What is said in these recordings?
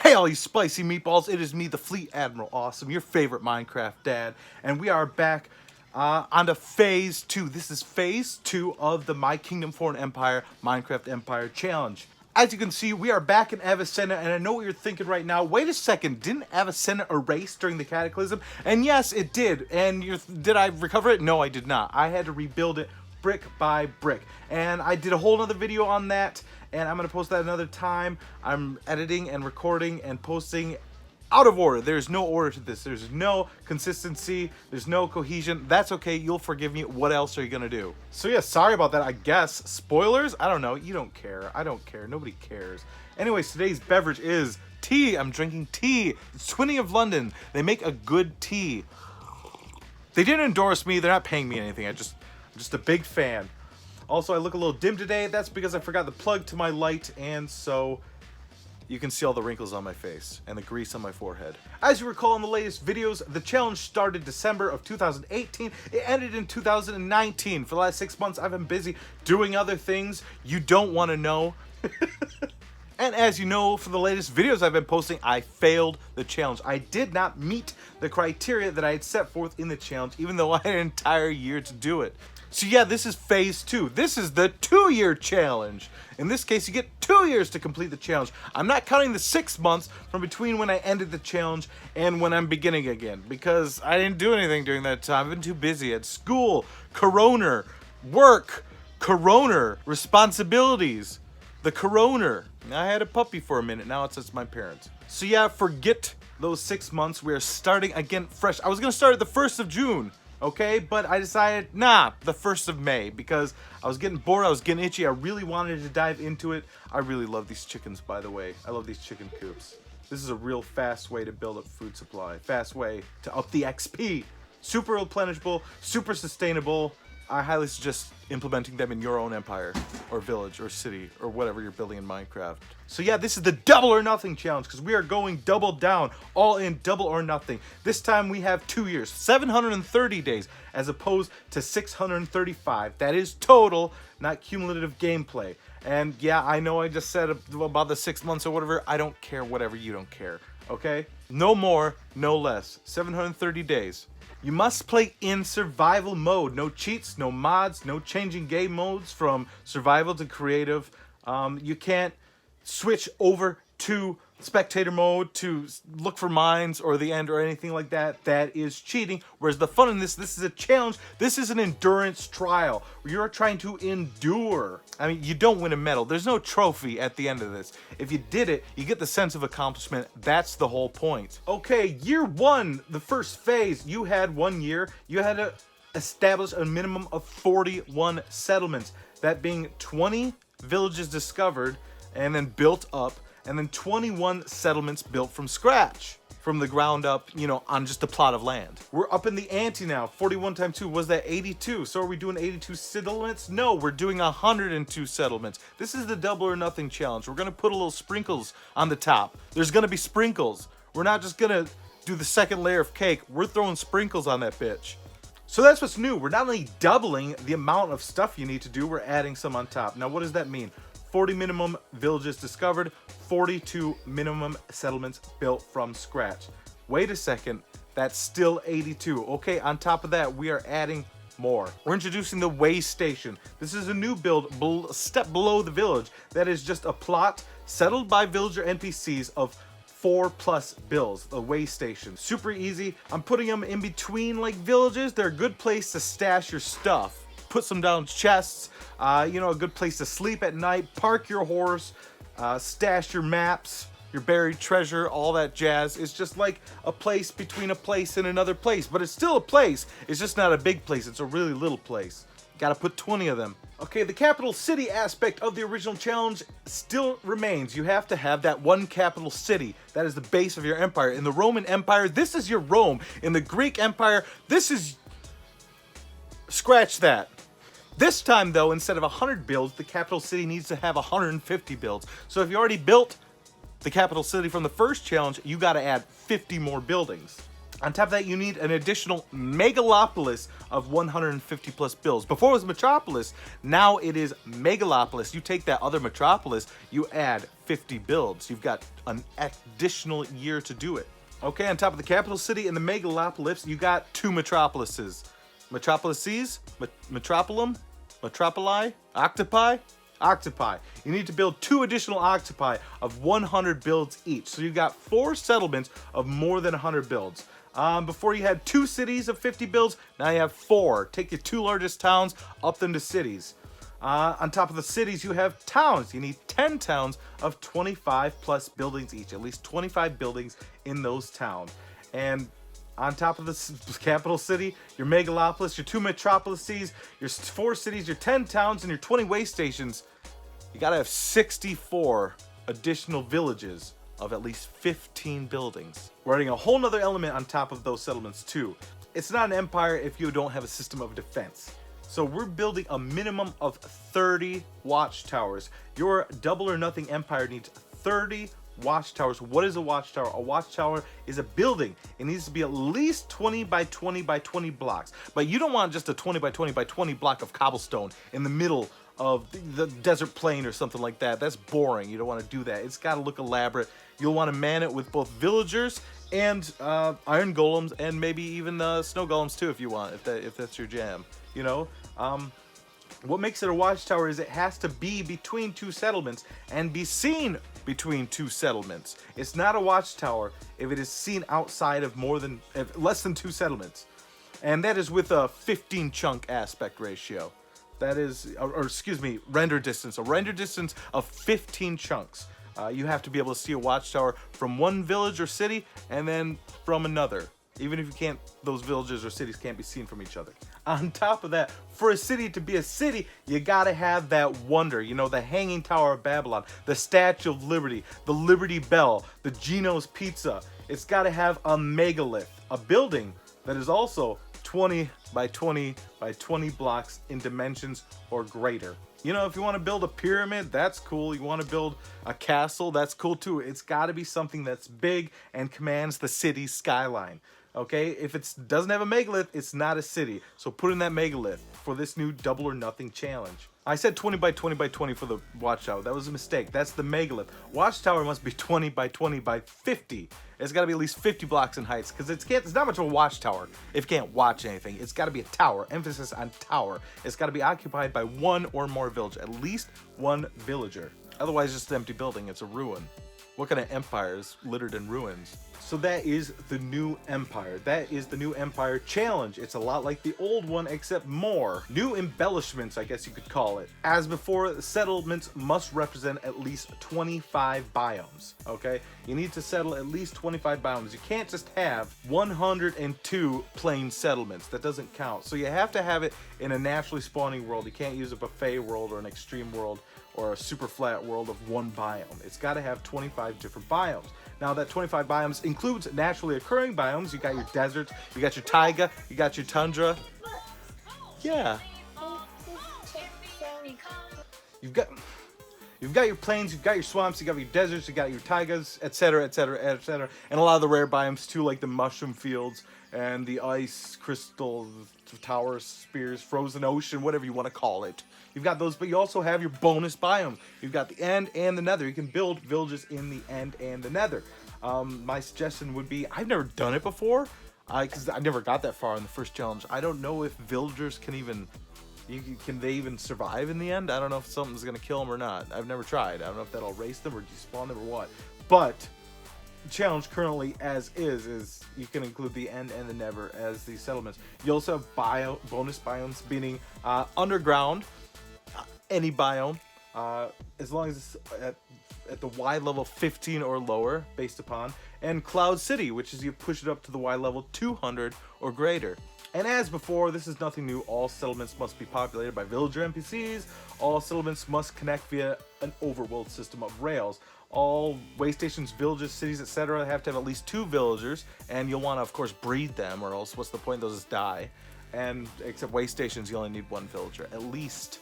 Hey all you spicy meatballs, it is me, the Fleet Admiral Awesome, your favorite Minecraft dad, and we are back on to Phase 2. This is Phase 2 of the My Kingdom for an Empire Minecraft Empire Challenge. As you can see, we are back in Avicenna, and I know what you're thinking right now. Wait a second, didn't Avicenna erase during the Cataclysm? And yes, it did. And did I recover it? No, I did not. I had to rebuild it brick by brick. And I did a whole other video on that, and I'm going to post that another time. I'm editing and recording and posting out of order. There's no order to this. There's no consistency. There's no cohesion. That's okay. You'll forgive me. What else are you going to do? So yeah, sorry about that, I guess. Spoilers? I don't know. You don't care. I don't care. Nobody cares. Anyways, today's beverage is tea. I'm drinking tea. It's Twinning of London. They make a good tea. They didn't endorse me. They're not paying me anything. I'm just a big fan. Also, I look a little dim today. That's because I forgot the plug to my light, and so you can see all the wrinkles on my face and the grease on my forehead. As you recall in the latest videos, the challenge started December of 2018. It ended in 2019. For the last 6 months, I've been busy doing other things you don't want to know. And as you know, for the latest videos I've been posting, I failed the challenge. I did not meet the criteria that I had set forth in the challenge, even though I had an entire year to do it. So yeah, this is Phase 2. This is the 2-year challenge. In this case, you get 2 years to complete the challenge. I'm not counting the 6 months from between when I ended the challenge and when I'm beginning again, because I didn't do anything during that time. I've been too busy at school, corona, work, corona, responsibilities, the corona. I had a puppy for a minute. Now it's just my parents. So yeah, forget those 6 months. We are starting again fresh. I was going to start at the 1st of June. Okay, but I decided, nah, the 1st of May, because I was getting bored, I was getting itchy, I really wanted to dive into it. I really love these chickens, by the way. I love these chicken coops. This is a real fast way to build up food supply. Fast way to up the XP. Super replenishable, super sustainable. I highly suggest implementing them in your own empire, or village, or city, or whatever you're building in Minecraft. So yeah, this is the double or nothing challenge, because we are going double down, all in, double or nothing. This time we have 2 years, 730 days, as opposed to 635. That is total, not cumulative gameplay. And yeah, I know I just said about the 6 months or whatever. I don't care whatever you don't care, okay? No more, no less. 730 days. You must play in survival mode. No cheats, no mods, no changing game modes from survival to creative. You can't switch over to spectator mode to look for mines or the end or anything like that. That is cheating. Whereas the fun in this is a challenge. This is an endurance trial where you're trying to endure. I mean, you don't win a medal. There's no trophy at the end of this. If you did it, you get the sense of accomplishment. That's the whole point. Okay, year 1, the first phase, you had 1 year. You had to establish a minimum of 41 settlements. That being 20 villages discovered and then built up, and then 21 settlements built from scratch, from the ground up, you know, on just a plot of land. We're up in the ante now. 41 times 2, was that 82? So are we doing 82 settlements? No, we're doing 102 settlements. This is the double or nothing challenge. We're gonna put a little sprinkles on the top. There's gonna be sprinkles. We're not just gonna do the second layer of cake. We're throwing sprinkles on that bitch. So that's what's new. We're not only doubling the amount of stuff you need to do, we're adding some on top. Now, what does that mean? 40 minimum villages discovered, 42 minimum settlements built from scratch. Wait a second, that's still 82. Okay, on top of that, we are adding more. We're introducing the way station. This is a new build, step below the village. That is just a plot settled by villager NPCs of 4+ builds, the way station. Super easy. I'm putting them in between like villages. They're a good place to stash your stuff. Put some down chests, you know, a good place to sleep at night, park your horse, stash your maps, your buried treasure, all that jazz. It's just like a place between a place and another place, but it's still a place. It's just not a big place. It's a really little place. Gotta put 20 of them. Okay, the capital city aspect of the original challenge still remains. You have to have that one capital city. That is the base of your empire. In the Roman Empire, this is your Rome. In the Greek Empire, this is... scratch that. This time, though, instead of 100 builds, the capital city needs to have 150 builds. So if you already built the capital city from the first challenge, you got to add 50 more buildings. On top of that, you need an additional megalopolis of 150 plus builds. Before it was metropolis, now it is megalopolis. You take that other metropolis, you add 50 builds. You've got an additional year to do it. Okay, on top of the capital city and the megalopolis, you got 2 metropolises. Metropolises? Metropolum? Metropoli? Octopi? Octopi. You need to build 2 additional octopi of 100 builds each. So you got 4 settlements of more than 100 builds. Before you had 2 cities of 50 builds, now you have 4. Take your 2 largest towns, up them to cities. On top of the cities, you have towns. You need 10 towns of 25 plus buildings each, at least 25 buildings in those towns. And on top of the capital city, your megalopolis, your 2 metropolises, your 4 cities, your 10 towns, and your 20 way stations, you gotta have 64 additional villages of at least 15 buildings. We're adding a whole nother element on top of those settlements too. It's not an empire if you don't have a system of defense. So we're building a minimum of 30 watchtowers. Your double or nothing empire needs 30 watchtowers. What is a watchtower? A watchtower is a building. It needs to be at least 20 by 20 by 20 blocks. But you don't want just a 20 by 20 by 20 block of cobblestone in the middle of the desert plain or something like that. That's boring. You don't want to do that. It's got to look elaborate. You'll want to man it with both villagers and iron golems, and maybe even snow golems too, if you want, if that's your jam. You know, what makes it a watchtower is it has to be between 2 settlements and be seen between 2 settlements. It's not a watchtower if it is seen outside of less than 2 settlements, and that is with a 15 chunk aspect ratio. That is, or excuse me, render distance. A render distance of 15 chunks. You have to be able to see a watchtower from one village or city and then from another. Even if you can't, those villages or cities can't be seen from each other. On top of that, for a city to be a city, you gotta have that wonder. You know, the Hanging Tower of Babylon, the Statue of Liberty, the Liberty Bell, the Geno's Pizza. It's gotta have a megalith, a building that is also 20 by 20 by 20 blocks in dimensions or greater. You know, if you want to build a pyramid, that's cool. You want to build a castle, that's cool too. It's got to be something that's big and commands the city's skyline. Okay, if it doesn't have a megalith, it's not a city. So put in that megalith for this new double or nothing challenge. I said 20 by 20 by 20 for the watchtower. That was a mistake. That's the megalith. Watchtower must be 20 by 20 by 50. It's got to be at least 50 blocks in heights, because it's not much of a watchtower if you can't watch anything. It's got to be a tower. Emphasis on tower. It's got to be occupied by 1 or more village, at least 1 villager. Otherwise, it's just an empty building. It's a ruin. What kind of empire is littered in ruins? So that is the new empire. That is the new empire challenge. It's a lot like the old one, except more. New embellishments, I guess you could call it. As before, the settlements must represent at least 25 biomes, okay? You need to settle at least 25 biomes. You can't just have 102 plain settlements. That doesn't count. So you have to have it in a naturally spawning world. You can't use a buffet world or an extreme world or a super flat world of 1 biome. It's got to have 25 different biomes. Now that 25 biomes includes naturally occurring biomes. You got your deserts, you got your taiga, you got your tundra. Yeah. You've got your plains, you've got your swamps, you got your deserts, you got your taigas, etc., etc., etc., and a lot of the rare biomes too, like the mushroom fields and the ice crystal towers, spears, frozen ocean, whatever you want to call it. You've got those, but you also have your bonus biomes. You've got the end and the nether. You can build villages in the end and the nether. My suggestion would be, I've never done it before, because I never got that far in the first challenge. I don't know if villagers can they even survive in the end? I don't know if something's going to kill them or not. I've never tried. I don't know if that'll erase them or despawn them or what. But the challenge currently as is you can include the end and the nether as the settlements. You also have bonus biomes, meaning underground, any biome, as long as it's at the Y level 15 or lower, based upon, and Cloud City, which is you push it up to the Y level 200 or greater. And as before, this is nothing new. All settlements must be populated by villager NPCs. All settlements must connect via an overworld system of rails. All way stations, villages, cities, etc. have to have at least 2 villagers, and you'll want to, of course, breed them, or else what's the point? They'll just die. And except way stations, you only need 1 villager at least.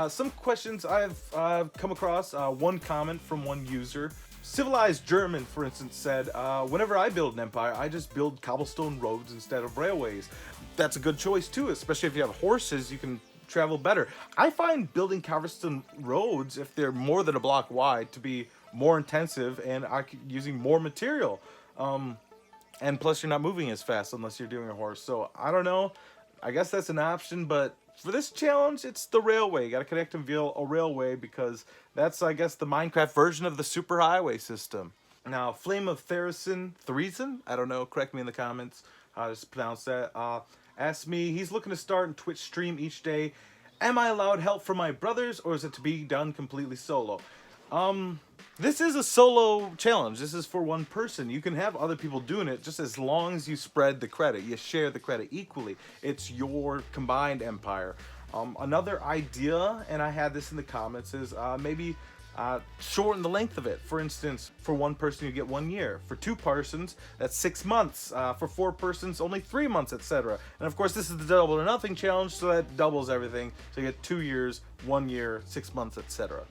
Some questions I've come across. One comment from one user Civilized German, for instance, said, whenever I build an empire, I just build cobblestone roads instead of railways. That's a good choice too, especially if you have horses, you can travel better. I find building cobblestone roads, if they're more than a block wide, to be more intensive and using more material. And plus you're not moving as fast unless you're doing a horse. So I don't know. I guess that's an option, but for this challenge, it's the railway. You gotta connect and build a railway because that's, I guess, the Minecraft version of the superhighway system. Now, Flame of Threason, I don't know, correct me in the comments how to pronounce that, asked me, he's looking to start a Twitch stream each day. Am I allowed help from my brothers, or is it to be done completely solo? This is a solo challenge. This is for one person. You can have other people doing it just as long as you spread the credit. You share the credit equally. It's your combined empire. Another idea, and I had this in the comments, is maybe shorten the length of it. For instance, for one person you get 1 year. For two persons, that's 6 months. For four persons, only 3 months, etc. And of course, this is the double or nothing challenge, so that doubles everything. So you get 2 years, 1 year, 6 months, etc.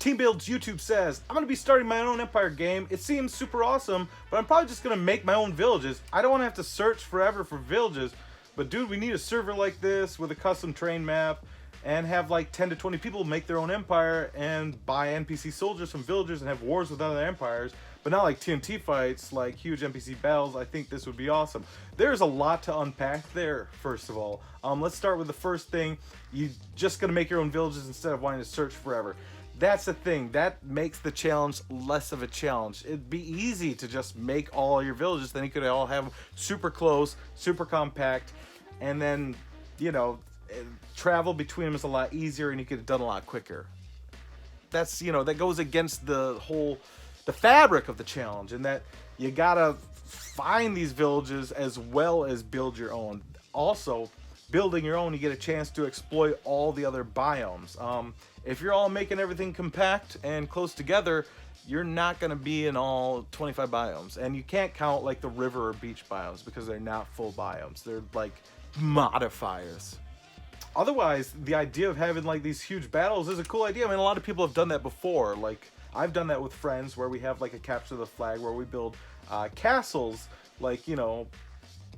Team Builds YouTube says, I'm going to be starting my own empire game. It seems super awesome, but I'm probably just going to make my own villages. I don't want to have to search forever for villages, but dude, we need a server like this with a custom terrain map and have like 10 to 20 people make their own empire and buy NPC soldiers from villagers and have wars with other empires, but not like TNT fights, like huge NPC battles. I think this would be awesome. There's a lot to unpack there, first of all. Let's start with the first thing. You just going to make your own villages instead of wanting to search forever. That's the thing. That makes the challenge less of a challenge. It'd be easy to just make all your villages. Then you could all have them super close, super compact, and then, you know, travel between them is a lot easier and you could have done a lot quicker. That's, you know, that goes against the fabric of the challenge, and that you gotta find these villages as well as build your own. Also, building your own, you get a chance to exploit all the other biomes. If you're all making everything compact and close together, you're not going to be in all 25 biomes. And you can't count like the river or beach biomes because they're not full biomes. They're like modifiers. Otherwise, the idea of having like these huge battles is a cool idea. I mean, a lot of people have done that before. Like, I've done that with friends where we have like a capture the flag where we build castles, like, you know,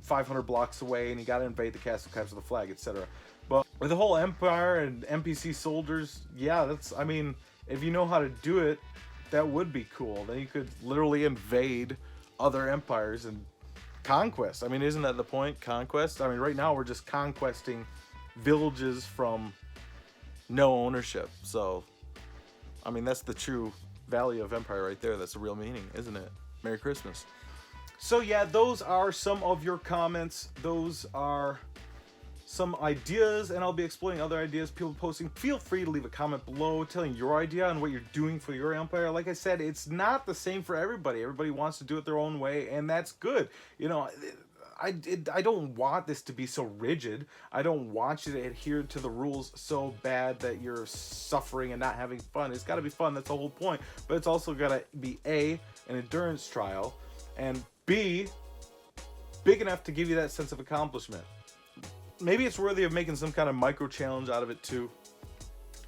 500 blocks away, and you gotta invade the castle, capture the flag, etc. But with the whole empire and NPC soldiers, yeah, that's, I mean, if you know how to do it, that would be cool. Then you could literally invade other empires and conquest. I mean, isn't that the point? Conquest? I mean, right now we're just conquesting villages from no ownership. So, I mean, that's the true value of empire right there. That's the real meaning, isn't it? Merry Christmas. So yeah, those are some of your comments. Those are some ideas, and I'll be exploring other ideas people posting. Feel free to leave a comment below telling your idea on what you're doing for your empire. Like I said, it's not the same for everybody. Everybody wants to do it their own way, and that's good. You know, I don't want this to be so rigid. I don't want you to adhere to the rules so bad that you're suffering and not having fun. It's got to be fun. That's the whole point. But it's also got to be A, an endurance trial, and B, big enough to give you that sense of accomplishment. Maybe it's worthy of making some kind of micro challenge out of it too.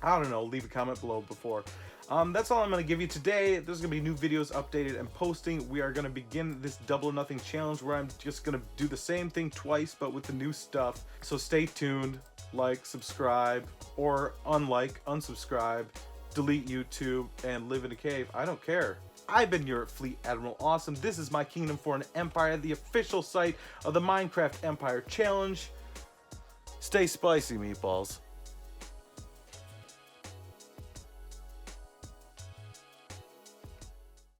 I don't know, leave a comment below before. That's all I'm going to give you today. There's going to be new videos updated and posting. We are going to begin this double or nothing challenge where I'm just going to do the same thing twice but with the new stuff. So stay tuned, like, subscribe, or unlike, unsubscribe, delete YouTube, and live in a cave. I don't care. I've been your Fleet Admiral Awesome. This is my Kingdom for an Empire, the official site of the Minecraft Empire Challenge. Stay spicy, meatballs.